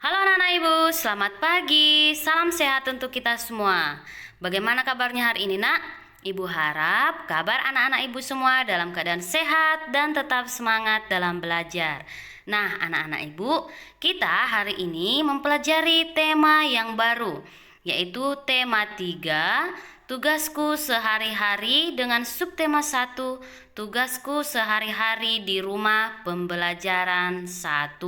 Halo anak-anak ibu, selamat pagi. Salam sehat untuk kita semua. Bagaimana kabarnya hari ini, nak? Ibu harap kabar anak-anak ibu semua dalam keadaan sehat dan tetap semangat dalam belajar. Nah, anak-anak ibu, kita hari ini mempelajari tema yang baru, yaitu tema 3, tugasku sehari-hari, dengan subtema 1, tugasku sehari-hari di rumah pembelajaran 1.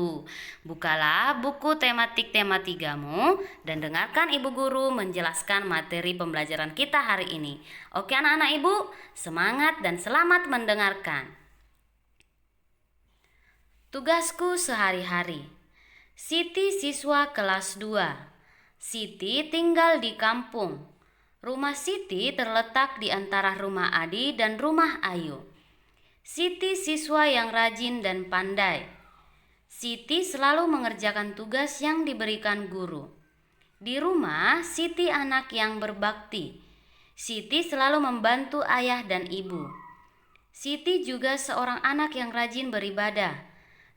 Bukalah buku tematik tema 3-mu dan dengarkan ibu guru menjelaskan materi pembelajaran kita hari ini. Oke anak-anak ibu, semangat dan selamat mendengarkan. Tugasku sehari-hari. Siti siswa kelas 2. Siti tinggal di kampung. Rumah Siti terletak di antara rumah Adi dan rumah Ayu. Siti siswa yang rajin dan pandai. Siti selalu mengerjakan tugas yang diberikan guru. Di rumah, Siti anak yang berbakti. Siti selalu membantu ayah dan ibu. Siti juga seorang anak yang rajin beribadah.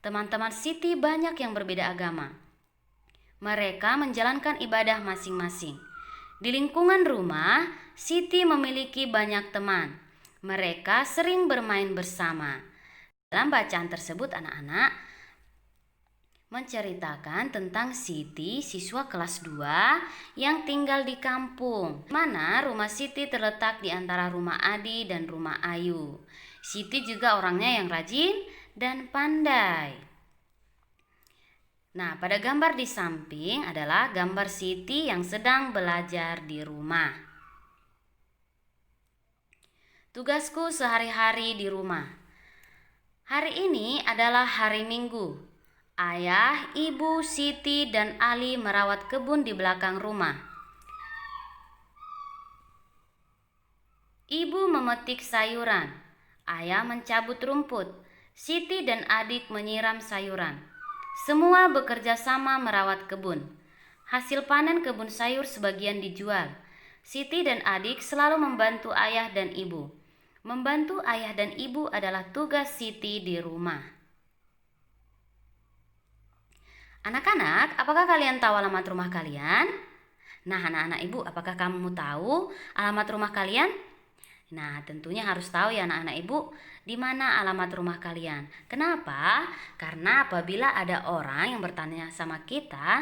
Teman-teman Siti banyak yang berbeda agama. Mereka menjalankan ibadah masing-masing. Di lingkungan rumah, Siti memiliki banyak teman. Mereka sering bermain bersama. Dalam bacaan tersebut, anak-anak menceritakan tentang Siti, siswa kelas 2 yang tinggal di kampung, mana rumah Siti terletak di antara rumah Adi dan rumah Ayu. Siti juga orangnya yang rajin dan pandai. Nah, pada gambar di samping adalah gambar Siti yang sedang belajar di rumah. Tugasku sehari-hari di rumah. Hari ini adalah hari Minggu. Ayah, ibu, Siti, dan Ali merawat kebun di belakang rumah. Ibu memetik sayuran. Ayah mencabut rumput. Siti dan adik menyiram sayuran. Semua bekerja sama merawat kebun. Hasil panen kebun sayur sebagian dijual. Siti dan adik selalu membantu ayah dan ibu. Membantu ayah dan ibu adalah tugas Siti di rumah. Anak-anak, apakah kalian tahu alamat rumah kalian? Nah, anak-anak ibu, apakah kamu tahu alamat rumah kalian? Nah, tentunya harus tahu ya anak-anak ibu, di mana alamat rumah kalian. Kenapa? Karena apabila ada orang yang bertanya sama kita,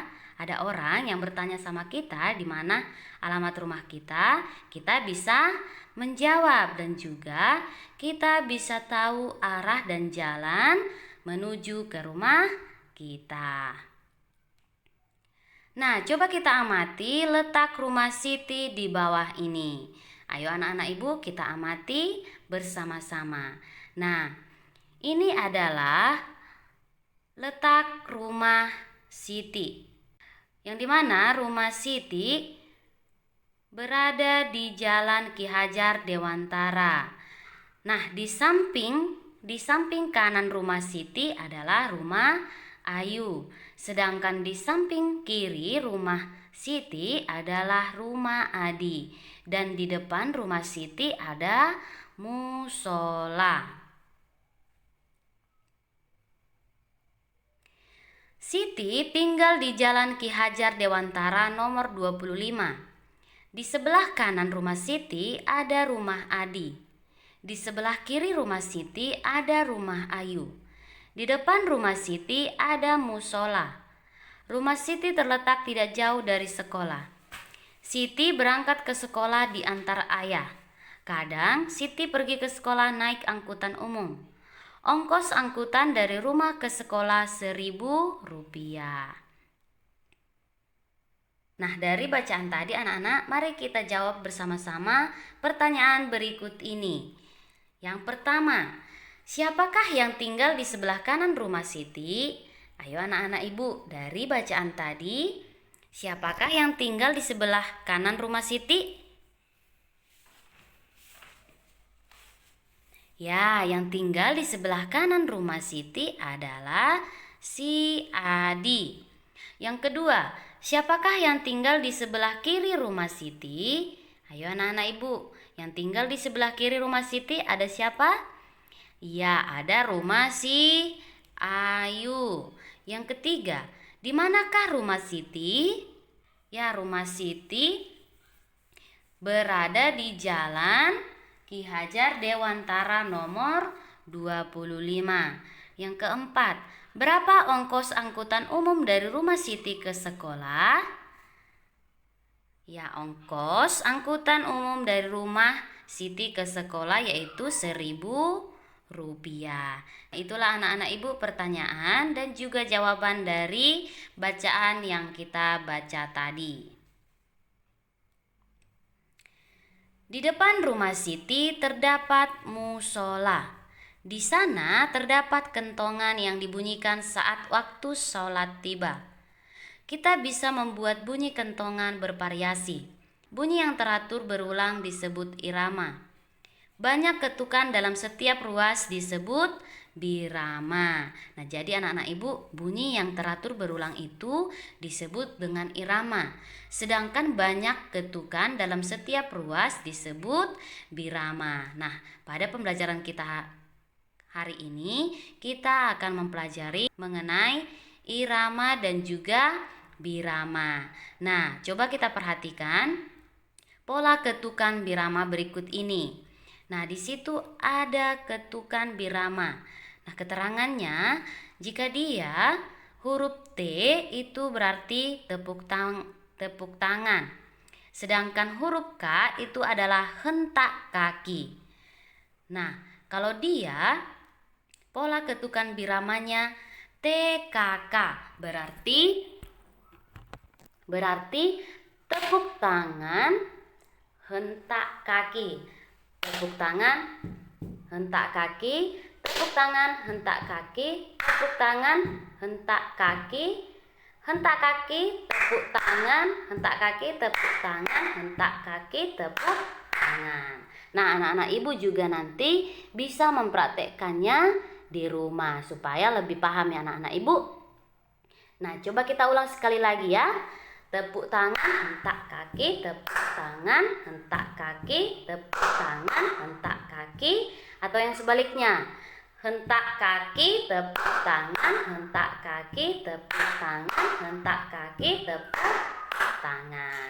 di mana alamat rumah kita, kita bisa menjawab dan juga kita bisa tahu arah dan jalan menuju ke rumah kita. Nah, coba kita amati letak rumah Siti di bawah ini. Ayo anak-anak ibu, kita amati bersama-sama. Nah, ini adalah letak rumah Siti. Yang dimana rumah Siti berada di Jalan Ki Hajar Dewantara. Nah, di samping kanan rumah Siti adalah rumah Ayu. Sedangkan di samping kiri rumah Siti adalah rumah Adi. Dan di depan rumah Siti ada musola. Siti tinggal di Jalan Ki Hajar Dewantara nomor 25. Di sebelah kanan rumah Siti ada rumah Adi. Di sebelah kiri rumah Siti ada rumah Ayu. Di depan rumah Siti ada musola. Rumah Siti terletak tidak jauh dari sekolah. Siti berangkat ke sekolah di antar ayah. Kadang Siti pergi ke sekolah naik angkutan umum. Ongkos angkutan dari rumah ke sekolah Rp1.000. Nah, dari bacaan tadi anak-anak, mari kita jawab bersama-sama pertanyaan berikut ini. Yang pertama, siapakah yang tinggal di sebelah kanan rumah Siti? Ayo anak-anak ibu, dari bacaan tadi, siapakah yang tinggal di sebelah kanan rumah Siti? Ya, yang tinggal di sebelah kanan rumah Siti adalah si Adi. Yang kedua, siapakah yang tinggal di sebelah kiri rumah Siti? Ayo anak-anak ibu, yang tinggal di sebelah kiri rumah Siti ada siapa? Ya, ada rumah si Ayu. Yang ketiga, Di manakah rumah Siti? Ya, rumah Siti berada di Jalan Ki Hajar Dewantara nomor 25. Yang keempat, berapa ongkos angkutan umum dari rumah Siti ke sekolah? Ya, ongkos angkutan umum dari rumah Siti ke sekolah yaitu Rp1.000. Itulah anak-anak ibu pertanyaan dan juga jawaban dari bacaan yang kita baca tadi. Di depan rumah Siti terdapat musola. Di sana terdapat kentongan yang dibunyikan saat waktu sholat tiba. Kita bisa membuat bunyi kentongan bervariasi. Bunyi yang teratur berulang disebut irama. Banyak ketukan dalam setiap ruas disebut birama. Nah, jadi anak-anak ibu, bunyi yang teratur berulang itu disebut dengan irama. Sedangkan banyak ketukan dalam setiap ruas disebut birama. Nah, pada pembelajaran kita hari ini, kita akan mempelajari mengenai irama dan juga birama. Nah, coba kita perhatikan pola ketukan birama berikut ini. Nah, di situ ada ketukan birama. Nah, keterangannya, jika dia huruf T itu berarti tepuk tangan. Sedangkan huruf K itu adalah hentak kaki. Nah, kalau dia pola ketukan biramanya TKK berarti tepuk tangan, hentak kaki. Tepuk tangan, hentak kaki, tepuk tangan, hentak kaki, tepuk tangan, hentak kaki, hentak kaki, tepuk tangan, hentak kaki, tepuk tangan, hentak kaki, tepuk tangan. Nah, anak-anak ibu juga nanti bisa mempraktekkannya di rumah supaya lebih paham ya anak-anak ibu. Nah, coba kita ulang sekali lagi ya. Tepuk tangan, hentak kaki, tepuk tangan, hentak kaki, tepuk tangan, hentak kaki. Atau yang sebaliknya, hentak kaki, tepuk tangan, hentak kaki, tepuk tangan, hentak kaki, tepuk tangan.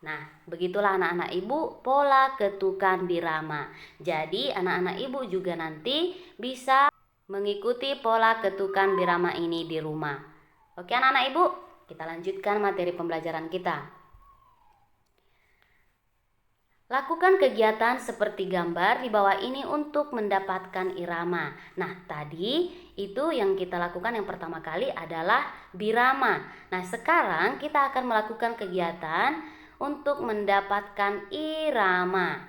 Nah, begitulah anak-anak ibu pola ketukan birama. Jadi anak-anak ibu juga nanti bisa mengikuti pola ketukan birama ini di rumah. Oke anak-anak ibu, kita lanjutkan materi pembelajaran kita. Lakukan kegiatan seperti gambar di bawah ini untuk mendapatkan irama. Nah, tadi itu yang kita lakukan yang pertama kali adalah birama. Nah, sekarang kita akan melakukan kegiatan untuk mendapatkan irama.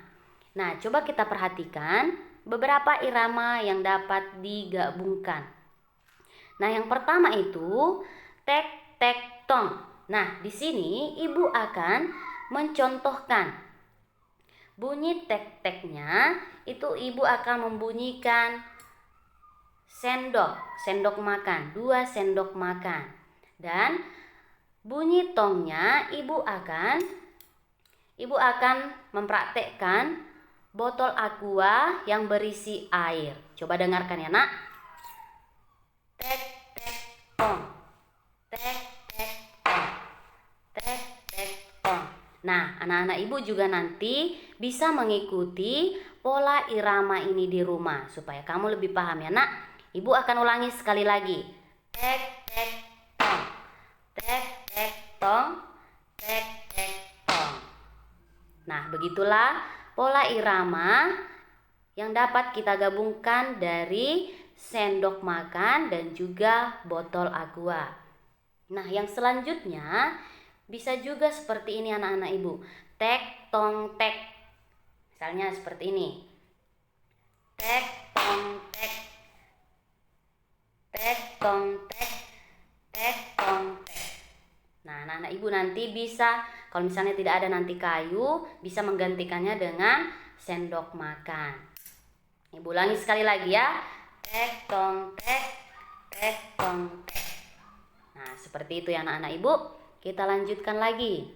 Nah, coba kita perhatikan beberapa irama yang dapat digabungkan. Nah, yang pertama itu tek tek tong. Nah, di sini ibu akan mencontohkan bunyi tek-teknya. Itu ibu akan membunyikan sendok makan, 2 sendok makan. Dan bunyi tongnya ibu akan mempraktekkan botol aqua yang berisi air. Coba dengarkan ya, Nak. Tek tek tong. Tek tek tong. Tek tek tong. Nah, anak-anak ibu juga nanti bisa mengikuti pola irama ini di rumah supaya kamu lebih paham ya, Nak. Ibu akan ulangi sekali lagi. Tek tek tong. Tek tek tong. Tek tek tong. Nah, begitulah pola irama yang dapat kita gabungkan dari sendok makan dan juga botol aqua. Nah, yang selanjutnya bisa juga seperti ini anak-anak ibu. Tek tong tek. Misalnya seperti ini. Tek tong tek. Tek tong tek. Tek tong tek. Nah, anak-anak ibu nanti bisa, kalau misalnya tidak ada nanti kayu, bisa menggantikannya dengan sendok makan. Ibu ulangi sekali lagi ya. Tek tong tek. Tek tong tek. Nah, seperti itu ya anak-anak ibu. Kita lanjutkan lagi.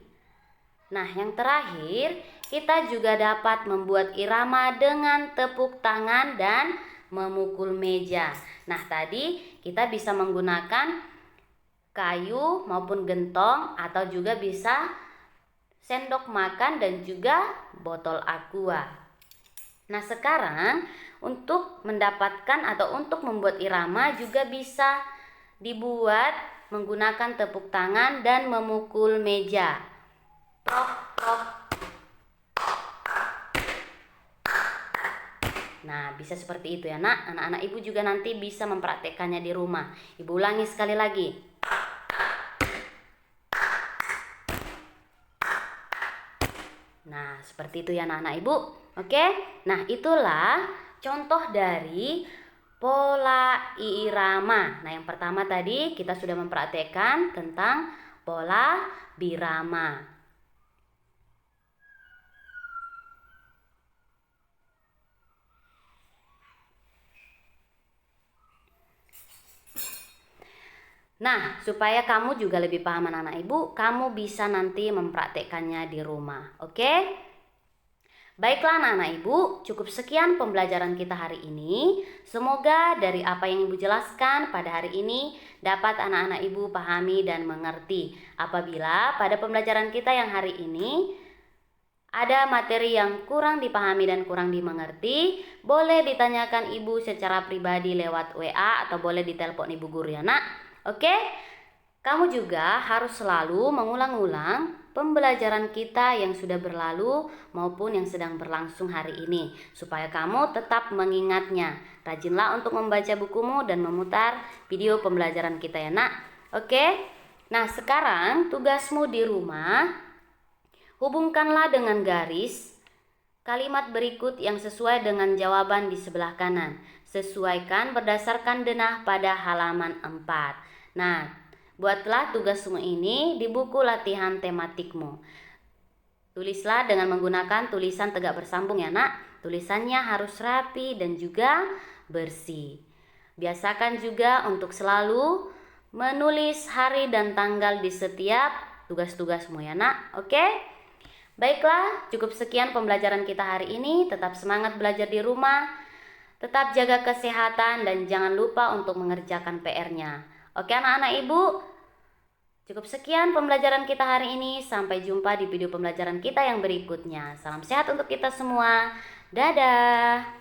Nah, yang terakhir, kita juga dapat membuat irama dengan tepuk tangan dan memukul meja. Nah, tadi kita bisa menggunakan kayu maupun gentong, atau juga bisa sendok makan dan juga botol aqua. Nah, sekarang untuk mendapatkan atau untuk membuat irama juga bisa dibuat menggunakan tepuk tangan dan memukul meja. Prok, prok. Nah, bisa seperti itu ya nak. Anak-anak ibu juga nanti bisa mempraktekkannya di rumah. Ibu ulangi sekali lagi. Nah, seperti itu ya anak-anak ibu. Oke, nah itulah contoh dari pola irama. Nah, yang pertama tadi kita sudah mempraktekkan tentang pola birama. Nah, supaya kamu juga lebih paham anak-anak ibu, kamu bisa nanti mempraktekkannya di rumah. Oke? Baiklah anak-anak ibu, cukup sekian pembelajaran kita hari ini. Semoga dari apa yang ibu jelaskan pada hari ini dapat anak-anak ibu pahami dan mengerti. Apabila pada pembelajaran kita yang hari ini ada materi yang kurang dipahami dan kurang dimengerti, boleh ditanyakan ibu secara pribadi lewat WA atau boleh ditelepon ibu guru ya nak. Oke? Kamu juga harus selalu mengulang-ulang pembelajaran kita yang sudah berlalu maupun yang sedang berlangsung hari ini, supaya kamu tetap mengingatnya. Rajinlah untuk membaca bukumu dan memutar video pembelajaran kita ya nak. Oke? Nah, sekarang tugasmu di rumah, hubungkanlah dengan garis kalimat berikut yang sesuai dengan jawaban di sebelah kanan. Sesuaikan berdasarkan denah pada halaman 4. Nah, buatlah tugasmu ini di buku latihan tematikmu. Tulislah dengan menggunakan tulisan tegak bersambung ya nak. Tulisannya harus rapi dan juga bersih. Biasakan juga untuk selalu menulis hari dan tanggal di setiap tugas-tugasmu ya nak. Oke? Baiklah, cukup sekian pembelajaran kita hari ini. Tetap semangat belajar di rumah. Tetap jaga kesehatan dan jangan lupa untuk mengerjakan PR-nya. Oke anak-anak ibu, cukup sekian pembelajaran kita hari ini. Sampai jumpa di video pembelajaran kita yang berikutnya. Salam sehat untuk kita semua. Dadah.